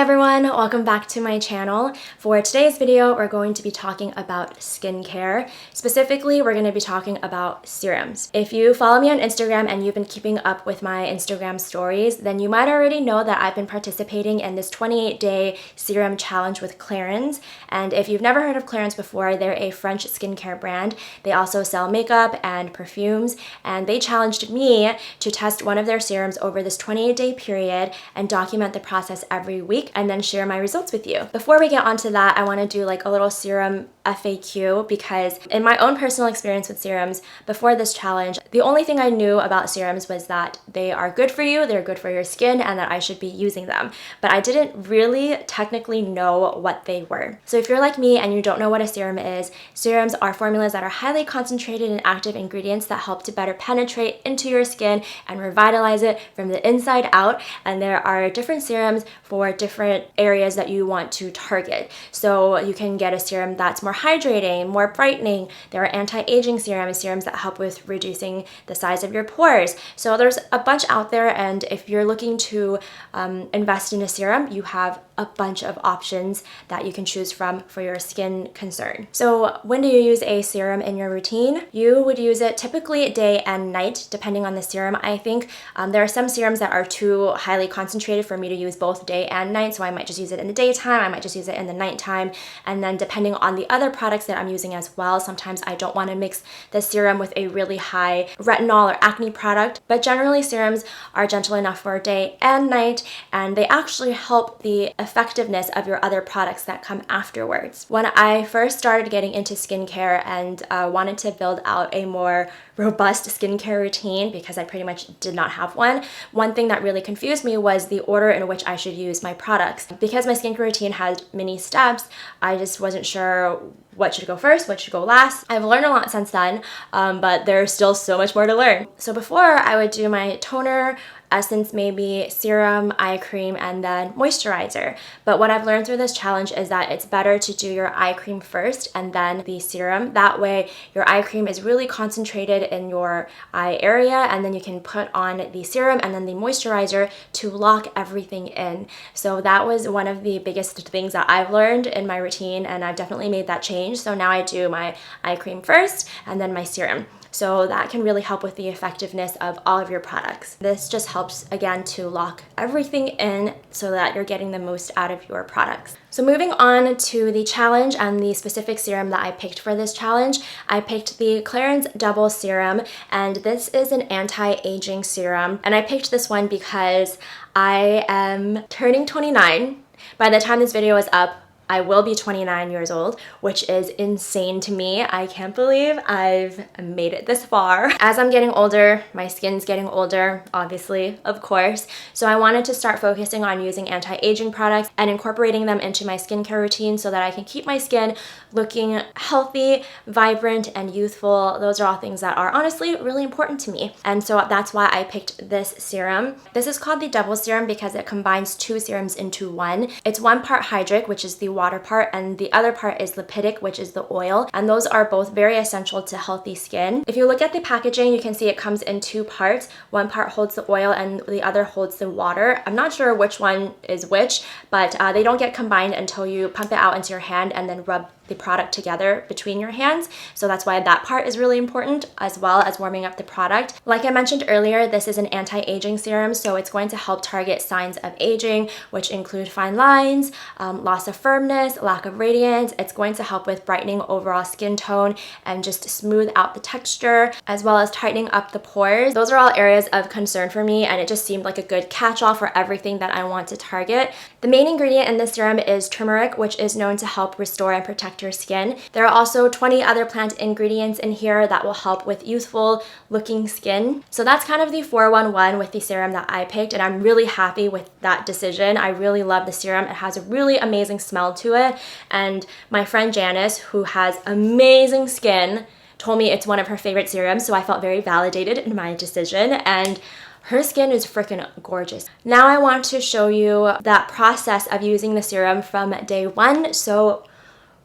everyone, welcome back to my channel. For today's video, we're going to be talking about skincare. Specifically, we're going to be talking about serums. If you follow me on Instagram and you've been keeping up with my Instagram stories, then you might already know that I've been participating in this 28-day serum challenge with Clarins. And if you've never heard of Clarins before, they're a French skincare brand. They also sell makeup and perfumes, and they challenged me to test one of their serums over this 28-day period and document the process every week and then share my results with you. Before we get onto that, I want to do like a little serum FAQ because in my own personal experience with serums before this challenge, the only thing I knew about serums was that they are good for you, they're good for your skin, and that I should be using them. But I didn't really technically know what they were. So if you're like me and you don't know what a serum is, serums are formulas that are highly concentrated and active ingredients that help to better penetrate into your skin and revitalize it from the inside out. And there are different serums for different areas that you want to target. So you can get a serum that's more hydrating, more brightening. There are anti-aging serums that help with reducing the size of your pores. So there's a bunch out there, and if you're looking to invest in a serum, you have a bunch of options that you can choose from for your skin concern. So when do you use a serum in your routine? You would use it typically day and night, depending on the serum. I think there are some serums that are too highly concentrated for me to use both day and night, so I might just use it in the daytime, I might just use it in the nighttime, and then depending on the other products that I'm using as well, sometimes I don't want to mix the serum with a really high retinol or acne product, but generally serums are gentle enough for day and night, and they actually help the effectiveness of your other products that come afterwards. When I first started getting into skincare and wanted to build out a more robust skincare routine because I pretty much did not have one thing that really confused me was the order in which I should use my products. Because my skincare routine had many steps, I just wasn't sure what should go first, what should go last. I've learned a lot since then, but there's still so much more to learn. So before, I would do my toner, essence, maybe serum, eye cream, and then moisturizer. But what I've learned through this challenge is that it's better to do your eye cream first and then the serum. That way your eye cream is really concentrated in your eye area, and then you can put on the serum and then the moisturizer to lock everything in. So that was one of the biggest things that I've learned in my routine, and I've definitely made that change. So now I do my eye cream first and then my serum. So that can really help with the effectiveness of all of your products. This just helps, again, to lock everything in so that you're getting the most out of your products. So moving on to the challenge and the specific serum that I picked for this challenge, I picked the Clarins Double Serum, and this is an anti-aging serum. And I picked this one because I am turning 29. By the time this video is up, I will be 29 years old, which is insane to me. I can't believe I've made it this far. As I'm getting older, my skin's getting older, obviously, of course. So I wanted to start focusing on using anti-aging products and incorporating them into my skincare routine so that I can keep my skin looking healthy, vibrant, and youthful. Those are all things that are honestly really important to me. And so that's why I picked this serum. This is called the Double Serum because it combines two serums into one. It's 1 part hydric, which is the water part, and the other part is lipidic, which is the oil, and those are both very essential to healthy skin. If you look at the packaging, you can see it comes in 2 parts. 1 part holds the oil and the other holds the water. I'm not sure which one is which, but they don't get combined until you pump it out into your hand and then rub the product together between your hands. So that's why that part is really important, as well as warming up the product. Like I mentioned earlier, this is an anti-aging serum, so it's going to help target signs of aging, which include fine lines, loss of firmness, lack of radiance. It's going to help with brightening overall skin tone and just smooth out the texture, as well as tightening up the pores. Those are all areas of concern for me, and it just seemed like a good catch-all for everything that I want to target. The main ingredient in this serum is turmeric, which is known to help restore and protect your skin. There are also 20 other plant ingredients in here that will help with youthful looking skin. So that's kind of the 411 with the serum that I picked, and I'm really happy with that decision. I really love the serum. It has a really amazing smell to it, and my friend Janice, who has amazing skin, told me it's one of her favorite serums, so I felt very validated in my decision, and her skin is freaking gorgeous. Now I want to show you that process of using the serum from day 1, so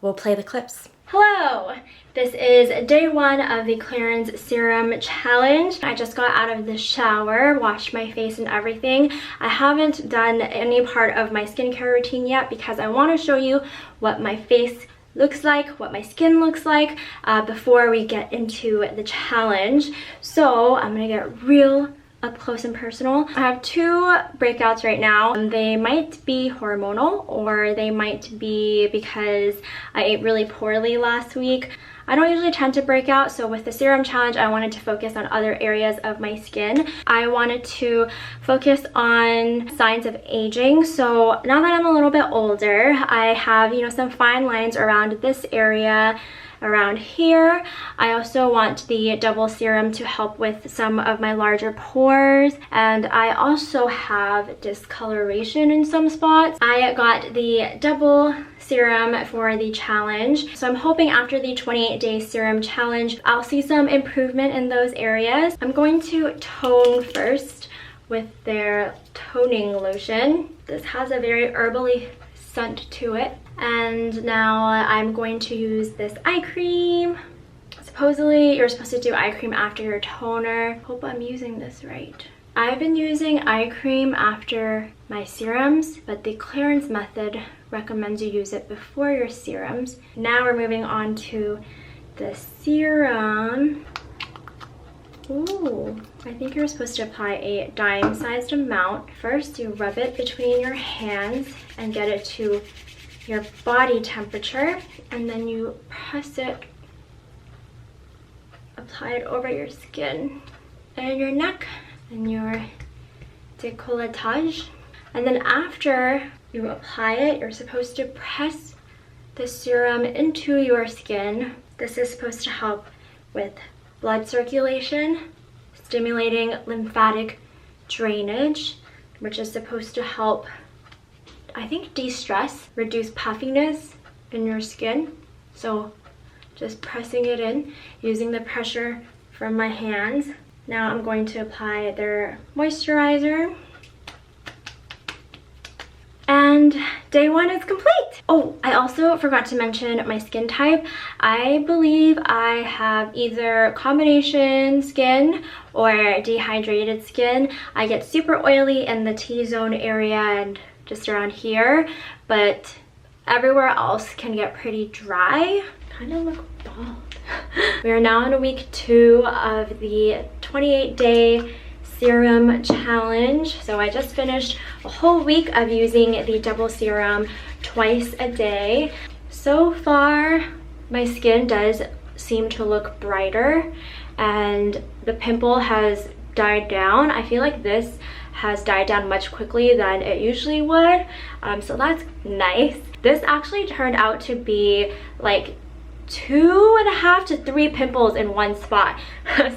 we'll play the clips. Hello! This is day 1 of the Clarins Serum Challenge. I just got out of the shower, washed my face and everything. I haven't done any part of my skincare routine yet because I want to show you what my face looks like, what my skin looks like before we get into the challenge. So I'm gonna get real up close and personal. I have 2 breakouts right now. They might be hormonal or they might be because I ate really poorly last week. I don't usually tend to break out, so with the serum challenge, I wanted to focus on other areas of my skin. I wanted to focus on signs of aging. So now that I'm a little bit older, I have, some fine lines around this area, around here. I also want the Double Serum to help with some of my larger pores, and I also have discoloration in some spots. I got the Double Serum for the challenge, so I'm hoping after the 28-day serum challenge I'll see some improvement in those areas. I'm going to tone first with their toning lotion. This has a very herbally scent to it. And now I'm going to use this eye cream. Supposedly you're supposed to do eye cream after your toner. Hope I'm using this right. I've been using eye cream after my serums, but the Clarins method recommends you use it before your serums. Now we're moving on to the serum. Ooh, I think you're supposed to apply a dime-sized amount. First, you rub it between your hands and get it to your body temperature, and then you press it, apply it over your skin and your neck and your décolletage. And then after you apply it, you're supposed to press the serum into your skin. This is supposed to help with blood circulation, stimulating lymphatic drainage, which is supposed to help, I think, de-stress, reduce puffiness in your skin. So just pressing it in, using the pressure from my hands. Now I'm going to apply their moisturizer. And day 1 is complete. Oh, I also forgot to mention my skin type. I believe I have either combination skin or dehydrated skin. I get super oily in the T-zone area and just around here, but everywhere else can get pretty dry. Kind of look bald. We are now in week 2 of the 28-day serum challenge. So I just finished a whole week of using the Double Serum twice a day. So far, my skin does seem to look brighter and the pimple has died down. I feel like this has died down much quickly than it usually would, so that's nice. This actually turned out to be like 2.5 to 3 pimples in one spot.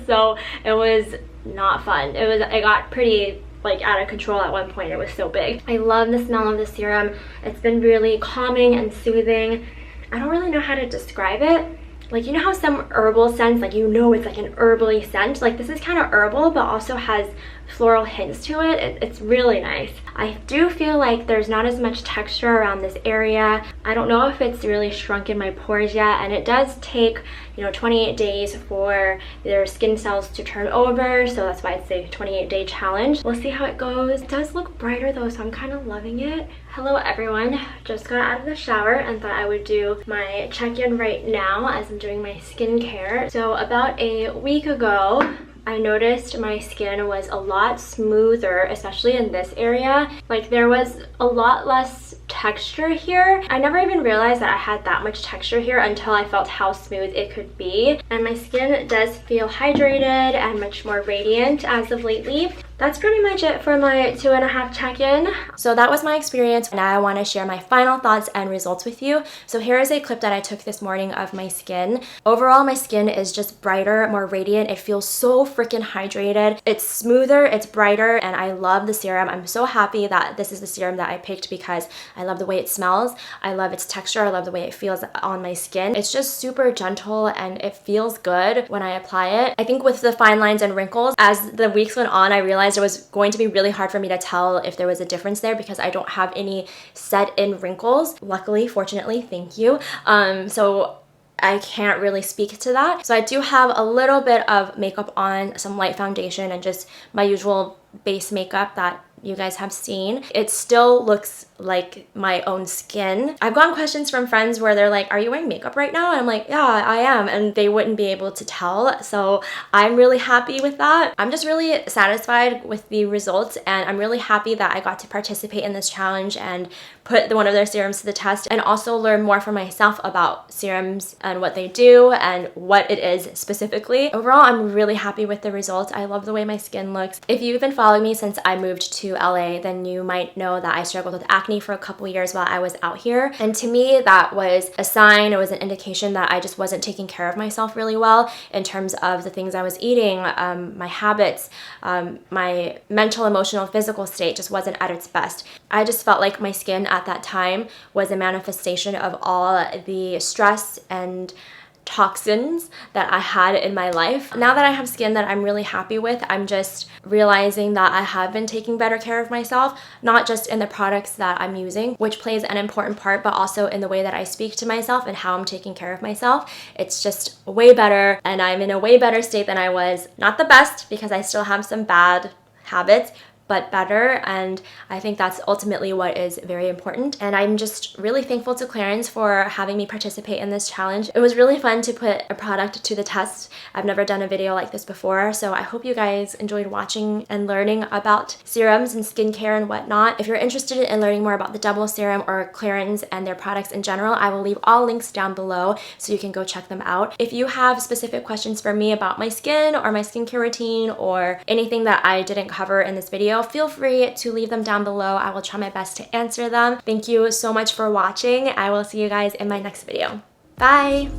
So it was not fun. It got pretty out of control at one point. It was so big. I love the smell of the serum. It's been really calming and soothing. I don't really know how to describe it. Like, you know how some herbal scents, it's like an herbally scent? Like, this is kind of herbal, but also has floral hints to it. It's really nice. I do feel like there's not as much texture around this area. I don't know if it's really shrunk in my pores yet, and it does take 28 days for their skin cells to turn over, so that's why it's a 28-day challenge. We'll see how it goes. It does look brighter though, so I'm kind of loving it. Hello everyone, just got out of the shower and thought I would do my check-in right now as I'm doing my skincare. So about a week ago, I noticed my skin was a lot smoother, especially in this area. Like, there was a lot less texture here. I never even realized that I had that much texture here until I felt how smooth it could be. And my skin does feel hydrated and much more radiant as of lately. That's pretty much it for my 2.5 check-in. So that was my experience. Now I want to share my final thoughts and results with you. So here is a clip that I took this morning of my skin. Overall, my skin is just brighter, more radiant. It feels so freaking hydrated. It's smoother, it's brighter, and I love the serum. I'm so happy that this is the serum that I picked because I love the way it smells. I love its texture. I love the way it feels on my skin. It's just super gentle and it feels good when I apply it. I think with the fine lines and wrinkles, as the weeks went on, I realized it was going to be really hard for me to tell if there was a difference there because I don't have any set in wrinkles. Luckily, fortunately, thank you. So I can't really speak to that. So I do have a little bit of makeup on, some light foundation, and just my usual base makeup that you guys have seen. It still looks like my own skin. I've gotten questions from friends where they're like, are you wearing makeup right now? And I'm like, yeah, I am. And they wouldn't be able to tell. So I'm really happy with that. I'm just really satisfied with the results, and I'm really happy that I got to participate in this challenge and put one of their serums to the test, and also learn more for myself about serums and what they do and what it is specifically. Overall, I'm really happy with the results. I love the way my skin looks. If you've been following me since I moved to LA, then you might know that I struggled with acne for a couple years while I was out here. And to me, that was a sign, it was an indication that I just wasn't taking care of myself really well in terms of the things I was eating, my habits, my mental, emotional, physical state just wasn't at its best. I just felt like my skin at that time was a manifestation of all the stress and toxins that I had in my life. Now that I have skin that I'm really happy with, I'm just realizing that I have been taking better care of myself, not just in the products that I'm using, which plays an important part, but also in the way that I speak to myself and how I'm taking care of myself. It's just way better, and I'm in a way better state than I was. Not the best, because I still have some bad habits, but better, and I think that's ultimately what is very important. And I'm just really thankful to Clarins for having me participate in this challenge. It was really fun to put a product to the test. I've never done a video like this before, so I hope you guys enjoyed watching and learning about serums and skincare and whatnot. If you're interested in learning more about the Double Serum or Clarins and their products in general, I will leave all links down below so you can go check them out. If you have specific questions for me about my skin or my skincare routine or anything that I didn't cover in this video, feel free to leave them down below. I will try my best to answer them. Thank you so much for watching. I will see you guys in my next video. Bye!